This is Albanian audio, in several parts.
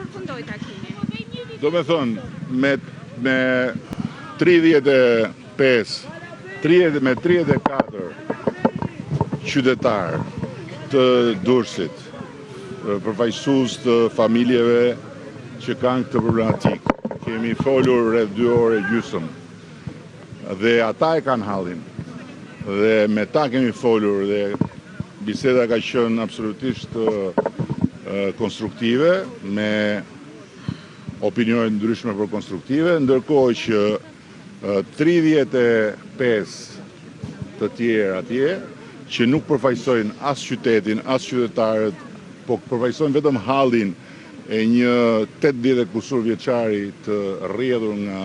përfundoi takimi? Do me thonë, me 34 qytetarë të Durrësit, përfaqësues të familjeve që kanë këtë problematikë. Kemi folur rreth 2 orë e gjysmë dhe ata e kanë hallin. Dhe me ta kemi folur dhe biseda ka qenë absolutisht konstruktive, me opinione ndryshme për konstruktive, ndërkohë që 35 të tjerë atje, që nuk përfaqësojnë as qytetin, as qytetarët, po përfaqësojnë vetëm hallin e një 80 kusur vjeçari të rrjedhur nga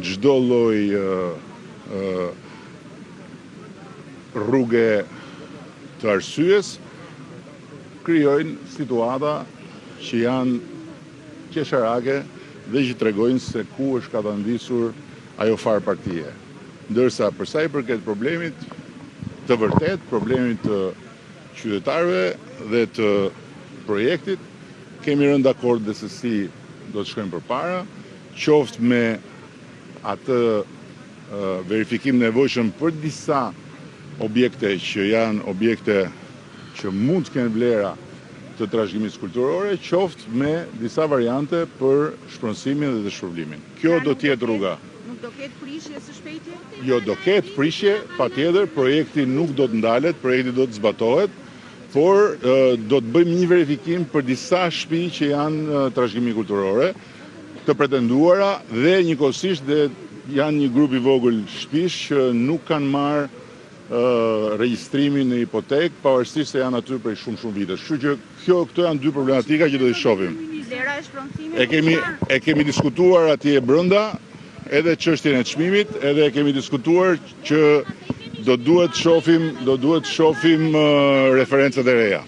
çdo lloj rrugë të arsyes, krijojnë situata që janë qesharake dhe që tregojnë se ku është katandisur ajo farë partie. Ndërsa për sa i përket problemit të vërtet, problemit të qytetarëve dhe të projektit, kemi rënë dakord dhe se si do të shkojmë përpara, qoftë me atë verifikim nevojshëm për disa objekte që janë objekte që mund të kenë vlera të trashëgimisë kulturore, qoftë me disa variante për shpronësimin dhe shpërblimin. Kjo do të jetë rruga. Nuk do ketë prishje së shpejti? Jo, do ketë prishje, patjetër, projekti nuk do të ndalet, projekti do të zbatohet, por do të bëjmë një verifikim për disa shtëpi që janë trashëgimi kulturore, të pretenduara dhe njëkohësisht dhe janë një grup i vogël shtëpish që nuk kanë marrë regjistrimin në hipotekë, pavarësisht se janë aty prej shumë vitesh. Kështu që këto janë dy problematika që do të shohim. Vlera e shpronësimit E kemi diskutuar atje brenda, edhe çështjen e çmimit, edhe e kemi diskutuar që do duhet shohim referencat e reja.